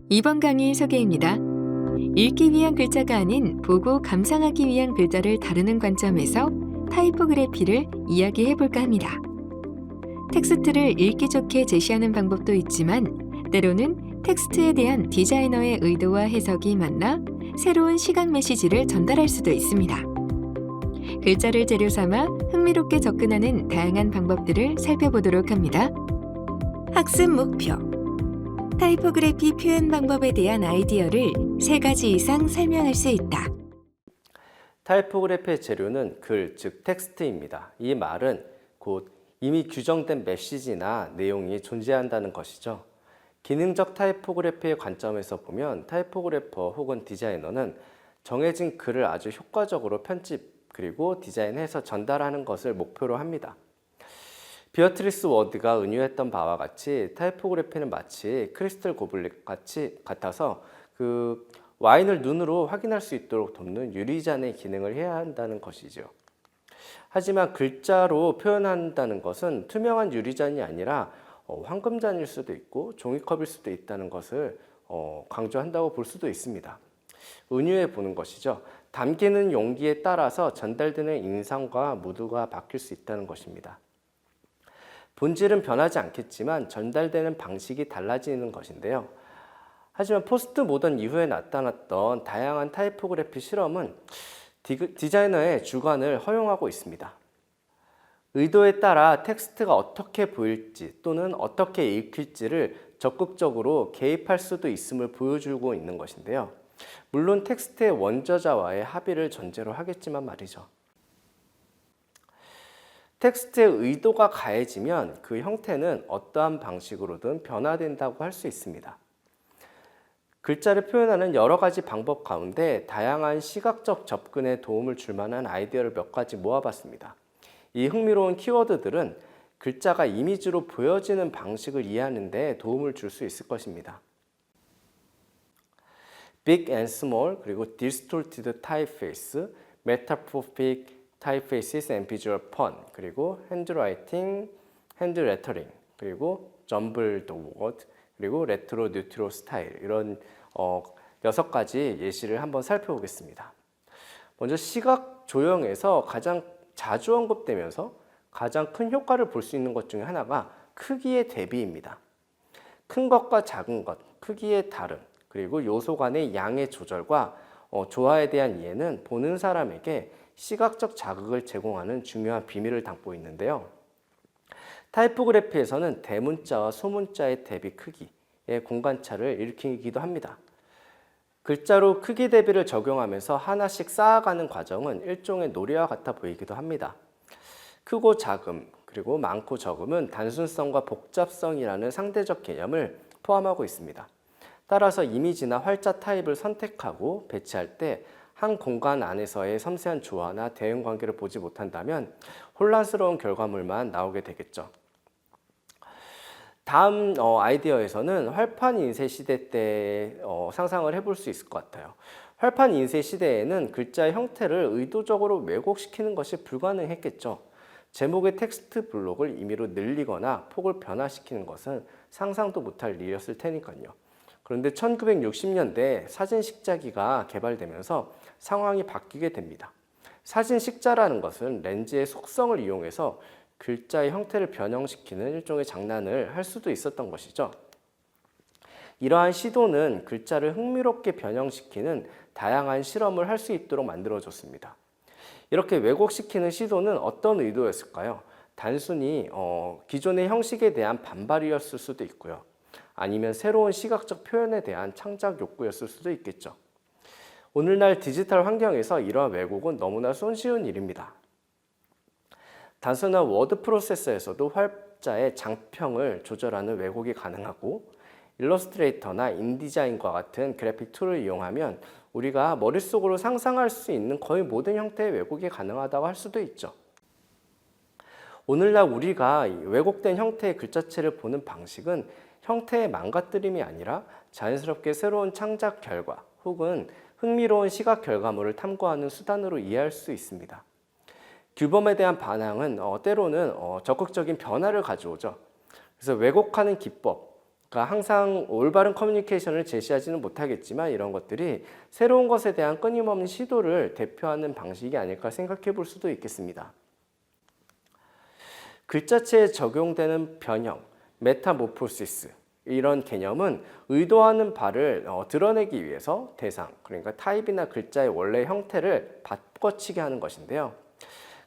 이번 강의 소개입니다. 읽기 위한 글자가 아닌 보고 감상하기 위한 글자를 다루는 관점에서 타이포그래피를 이야기해 볼까 합니다. 텍스트를 읽기 좋게 제시하는 방법도 있지만 때로는 텍스트에 대한 디자이너의 의도와 해석이 만나 새로운 시각 메시지를 전달할 수도 있습니다. 글자를 재료 삼아 흥미롭게 접근하는 다양한 방법들을 살펴보도록 합니다. 학습 목표. 타이포그래피 표현 방법에 대한 아이디어를 3가지 이상 설명할 수 있다. 타이포그래피의 재료는 글, 즉 텍스트입니다. 이 말은 곧 이미 규정된 메시지나 내용이 존재한다는 것이죠. 기능적 타이포그래피의 관점에서 보면 타이포그래퍼 혹은 디자이너는 정해진 글을 아주 효과적으로 편집 그리고 디자인해서 전달하는 것을 목표로 합니다. 비어트리스 워드가 은유했던 바와 같이 타이포그래피는 마치 크리스탈 고블릿 같아서 와인을 눈으로 확인할 수 있도록 돕는 유리잔의 기능을 해야 한다는 것이죠. 하지만 글자로 표현한다는 것은 투명한 유리잔이 아니라 황금잔일 수도 있고 종이컵일 수도 있다는 것을 강조한다고 볼 수도 있습니다. 은유해 보는 것이죠. 담기는 용기에 따라서 전달되는 인상과 무드가 바뀔 수 있다는 것입니다. 본질은 변하지 않겠지만 전달되는 방식이 달라지는 것인데요. 하지만 포스트 모던 이후에 나타났던 다양한 타이포그래피 실험은 디자이너의 주관을 허용하고 있습니다. 의도에 따라 텍스트가 어떻게 보일지 또는 어떻게 읽힐지를 적극적으로 개입할 수도 있음을 보여주고 있는 것인데요. 물론 텍스트의 원저자와의 합의를 전제로 하겠지만 말이죠. 텍스트의 의도가 가해지면 그 형태는 어떠한 방식으로든 변화된다고 할 수 있습니다. 글자를 표현하는 여러 가지 방법 가운데 다양한 시각적 접근에 도움을 줄 만한 아이디어를 몇 가지 모아봤습니다. 이 흥미로운 키워드들은 글자가 이미지로 보여지는 방식을 이해하는 데 도움을 줄 수 있을 것입니다. Big and small, 그리고 distorted typeface, metaphoric typefaces and visual font, 그리고 handwriting, hand lettering, 그리고 jumbled word, 그리고 레트로 뉴트로 스타일, 이런 6가지 예시를 한번 살펴보겠습니다. 먼저 시각 조형에서 가장 자주 언급되면서 가장 큰 효과를 볼 수 있는 것 중에 하나가 크기의 대비입니다. 큰 것과 작은 것, 크기의 다름, 그리고 요소 간의 양의 조절과 조화에 대한 이해는 보는 사람에게 시각적 자극을 제공하는 중요한 비밀을 담고 있는데요. 타이포그래피에서는 대문자와 소문자의 대비 크기의 공간차를 일으키기도 합니다. 글자로 크기 대비를 적용하면서 하나씩 쌓아가는 과정은 일종의 놀이와 같아 보이기도 합니다. 크고 작음, 그리고 많고 적음은 단순성과 복잡성이라는 상대적 개념을 포함하고 있습니다. 따라서 이미지나 활자 타입을 선택하고 배치할 때 한 공간 안에서의 섬세한 조화나 대응 관계를 보지 못한다면 혼란스러운 결과물만 나오게 되겠죠. 다음 아이디어에서는 활판 인쇄 시대 때 상상을 해볼 수 있을 것 같아요. 활판 인쇄 시대에는 글자의 형태를 의도적으로 왜곡시키는 것이 불가능했겠죠. 제목의 텍스트 블록을 임의로 늘리거나 폭을 변화시키는 것은 상상도 못할 일이었을 테니까요. 그런데 1960년대 사진 식자기가 개발되면서 상황이 바뀌게 됩니다. 사진 식자라는 것은 렌즈의 속성을 이용해서 글자의 형태를 변형시키는 일종의 장난을 할 수도 있었던 것이죠. 이러한 시도는 글자를 흥미롭게 변형시키는 다양한 실험을 할 수 있도록 만들어줬습니다. 이렇게 왜곡시키는 시도는 어떤 의도였을까요? 단순히 기존의 형식에 대한 반발이었을 수도 있고요. 아니면 새로운 시각적 표현에 대한 창작 욕구였을 수도 있겠죠. 오늘날 디지털 환경에서 이러한 왜곡은 너무나 손쉬운 일입니다. 단순한 워드 프로세서에서도 활자의 장평을 조절하는 왜곡이 가능하고 일러스트레이터나 인디자인과 같은 그래픽 툴을 이용하면 우리가 머릿속으로 상상할 수 있는 거의 모든 형태의 왜곡이 가능하다고 할 수도 있죠. 오늘날 우리가 왜곡된 형태의 글자체를 보는 방식은 형태의 망가뜨림이 아니라 자연스럽게 새로운 창작 결과 혹은 흥미로운 시각 결과물을 탐구하는 수단으로 이해할 수 있습니다. 규범에 대한 반항은 때로는 적극적인 변화를 가져오죠. 그래서 왜곡하는 기법, 그러니까 항상 올바른 커뮤니케이션을 제시하지는 못하겠지만 이런 것들이 새로운 것에 대한 끊임없는 시도를 대표하는 방식이 아닐까 생각해 볼 수도 있겠습니다. 글자체에 적용되는 변형, 메타모포시스 이런 개념은 의도하는 바를 드러내기 위해서 대상, 그러니까 타입이나 글자의 원래 형태를 바꿔치게 하는 것인데요.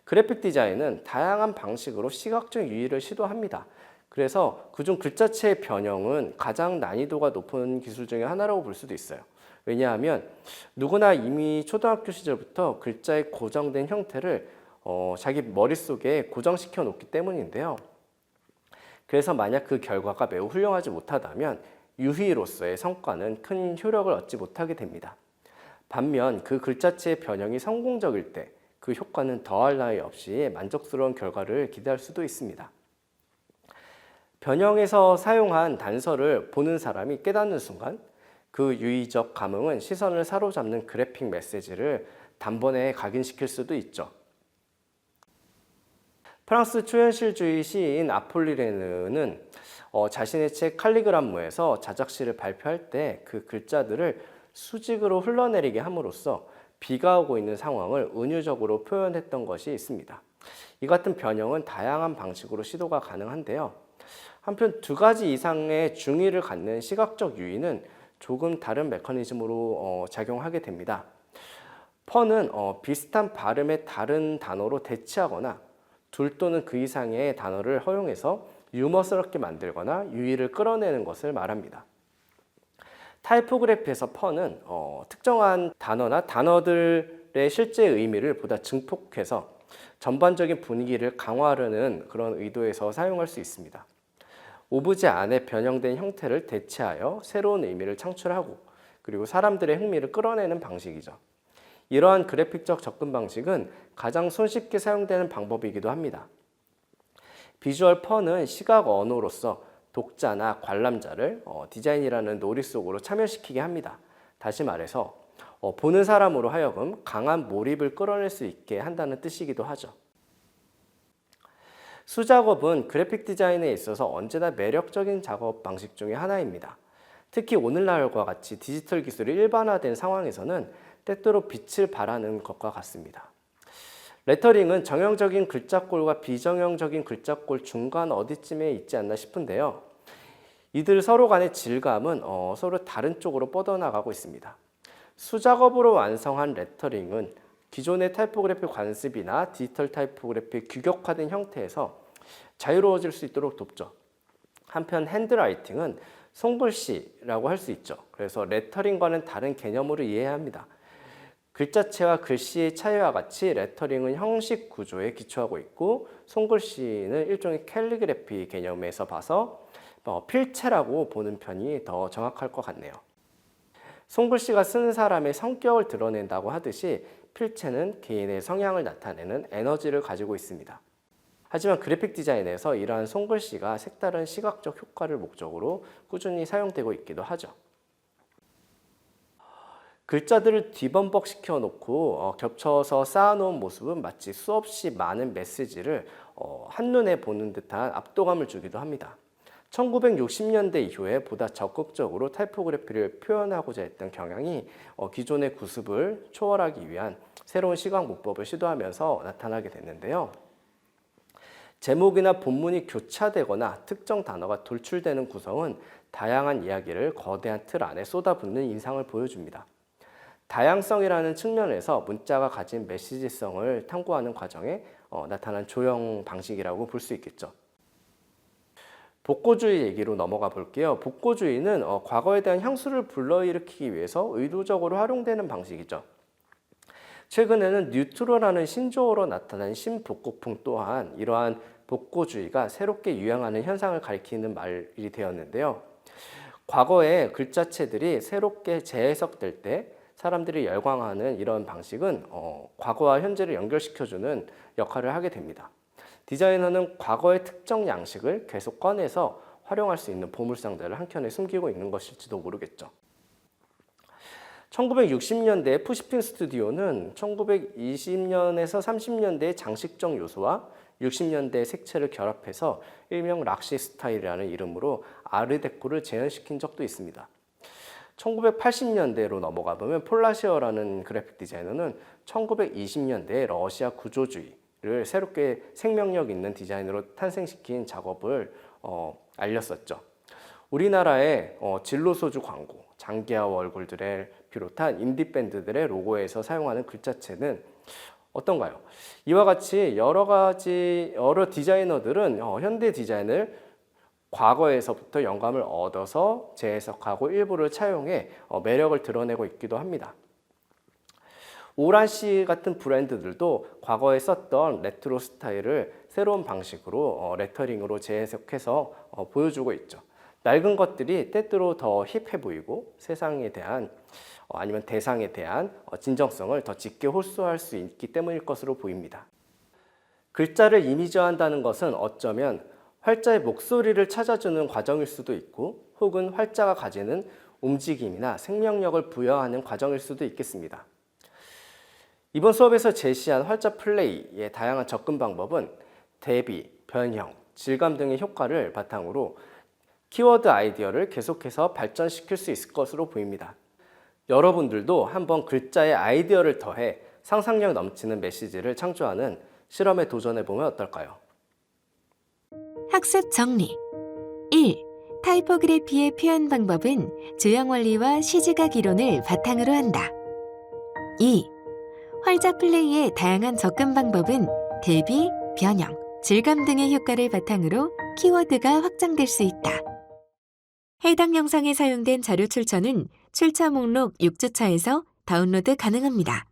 그래픽 디자인은 다양한 방식으로 시각적 유희를 시도합니다. 그래서 그중 글자체의 변형은 가장 난이도가 높은 기술 중에 하나라고 볼 수도 있어요. 왜냐하면 누구나 이미 초등학교 시절부터 글자의 고정된 형태를 자기 머릿속에 고정시켜 놓기 때문인데요. 그래서 만약 그 결과가 매우 훌륭하지 못하다면 유희로서의 성과는 큰 효력을 얻지 못하게 됩니다. 반면 그 글자체의 변형이 성공적일 때 그 효과는 더할 나위 없이 만족스러운 결과를 기대할 수도 있습니다. 변형에서 사용한 단서를 보는 사람이 깨닫는 순간 그 유의적 감흥은 시선을 사로잡는 그래픽 메시지를 단번에 각인시킬 수도 있죠. 프랑스 초현실주의 시인 아폴리네르는 자신의 책 칼리그람모에서 자작시를 발표할 때 그 글자들을 수직으로 흘러내리게 함으로써 비가 오고 있는 상황을 은유적으로 표현했던 것이 있습니다. 이 같은 변형은 다양한 방식으로 시도가 가능한데요. 한편 두 가지 이상의 중의를 갖는 시각적 유희는 조금 다른 메커니즘으로 작용하게 됩니다. 펀은 비슷한 발음의 다른 단어로 대체하거나 둘 또는 그 이상의 단어를 허용해서 유머스럽게 만들거나 유희를 끌어내는 것을 말합니다. 타이포그래피에서 펀은 특정한 단어나 단어들의 실제 의미를 보다 증폭해서 전반적인 분위기를 강화하려는 그런 의도에서 사용할 수 있습니다. 오브제 안에 변형된 형태를 대체하여 새로운 의미를 창출하고 그리고 사람들의 흥미를 끌어내는 방식이죠. 이러한 그래픽적 접근 방식은 가장 손쉽게 사용되는 방법이기도 합니다. 비주얼 펀은 시각 언어로서 독자나 관람자를 디자인이라는 놀이 속으로 참여시키게 합니다. 다시 말해서 보는 사람으로 하여금 강한 몰입을 끌어낼 수 있게 한다는 뜻이기도 하죠. 수작업은 그래픽 디자인에 있어서 언제나 매력적인 작업 방식 중에 하나입니다. 특히 오늘날과 같이 디지털 기술이 일반화된 상황에서는 때때로 빛을 발하는 것과 같습니다. 레터링은 정형적인 글자꼴과 비정형적인 글자꼴 중간 어디쯤에 있지 않나 싶은데요. 이들 서로 간의 질감은 서로 다른 쪽으로 뻗어나가고 있습니다. 수작업으로 완성한 레터링은 기존의 타이포그래피 관습이나 디지털 타이포그래피 규격화된 형태에서 자유로워질 수 있도록 돕죠. 한편 핸드라이팅은 손글씨라고 할 수 있죠. 그래서 레터링과는 다른 개념으로 이해해야 합니다. 글자체와 글씨의 차이와 같이 레터링은 형식 구조에 기초하고 있고 손글씨는 일종의 캘리그래피 개념에서 봐서 필체라고 보는 편이 더 정확할 것 같네요. 손글씨가 쓰는 사람의 성격을 드러낸다고 하듯이 필체는 개인의 성향을 나타내는 에너지를 가지고 있습니다. 하지만 그래픽 디자인에서 이러한 손글씨가 색다른 시각적 효과를 목적으로 꾸준히 사용되고 있기도 하죠. 글자들을 뒤범벅시켜 놓고 겹쳐서 쌓아놓은 모습은 마치 수없이 많은 메시지를 한눈에 보는 듯한 압도감을 주기도 합니다. 1960년대 이후에 보다 적극적으로 타이포그래피를 표현하고자 했던 경향이 기존의 구습을 초월하기 위한 새로운 시각 문법을 시도하면서 나타나게 됐는데요. 제목이나 본문이 교차되거나 특정 단어가 돌출되는 구성은 다양한 이야기를 거대한 틀 안에 쏟아붓는 인상을 보여줍니다. 다양성이라는 측면에서 문자가 가진 메시지성을 탐구하는 과정에 나타난 조형 방식이라고 볼 수 있겠죠. 복고주의 얘기로 넘어가 볼게요. 복고주의는 과거에 대한 향수를 불러일으키기 위해서 의도적으로 활용되는 방식이죠. 최근에는 뉴트로라는 신조어로 나타난 신복고풍 또한 이러한 복고주의가 새롭게 유행하는 현상을 가리키는 말이 되었는데요. 과거에 글자체들이 새롭게 재해석될 때 사람들이 열광하는 이런 방식은 과거와 현재를 연결시켜주는 역할을 하게 됩니다. 디자이너는 과거의 특정 양식을 계속 꺼내서 활용할 수 있는 보물상자를 한켠에 숨기고 있는 것일지도 모르겠죠. 1960년대 푸시핀 스튜디오는 1920년에서 30년대의 장식적 요소와 60년대 색채를 결합해서 일명 락시 스타일이라는 이름으로 아르데코를 재현시킨 적도 있습니다. 1980년대로 넘어가 보면 폴라시어라는 그래픽 디자이너는 1920년대 러시아 구조주의를 새롭게 생명력 있는 디자인으로 탄생시킨 작업을 알렸었죠. 우리나라의 진로소주 광고, 장기하와 얼굴들을 비롯한 인디밴드들의 로고에서 사용하는 글자체는 어떤가요? 이와 같이 여러 디자이너들은 현대 디자인을 과거에서부터 영감을 얻어서 재해석하고 일부를 차용해 매력을 드러내고 있기도 합니다. 오란시 같은 브랜드들도 과거에 썼던 레트로 스타일을 새로운 방식으로 레터링으로 재해석해서 보여주고 있죠. 낡은 것들이 때때로 더 힙해 보이고 세상에 대한 아니면 대상에 대한 진정성을 더 짙게 호소할 수 있기 때문일 것으로 보입니다. 글자를 이미지화한다는 것은 어쩌면 활자의 목소리를 찾아주는 과정일 수도 있고 혹은 활자가 가지는 움직임이나 생명력을 부여하는 과정일 수도 있겠습니다. 이번 수업에서 제시한 활자 플레이의 다양한 접근 방법은 대비, 변형, 질감 등의 효과를 바탕으로 키워드 아이디어를 계속해서 발전시킬 수 있을 것으로 보입니다. 여러분들도 한번 글자의 아이디어를 더해 상상력 넘치는 메시지를 창조하는 실험에 도전해보면 어떨까요? 학습 정리 1. 타이포그래피의 표현 방법은 주형 원리와 시즈각 이론을 바탕으로 한다. 2. 활자 플레이의 다양한 접근 방법은 대비, 변형, 질감 등의 효과를 바탕으로 키워드가 확장될 수 있다. 해당 영상에 사용된 자료 출처는 출처 목록 6주차에서 다운로드 가능합니다.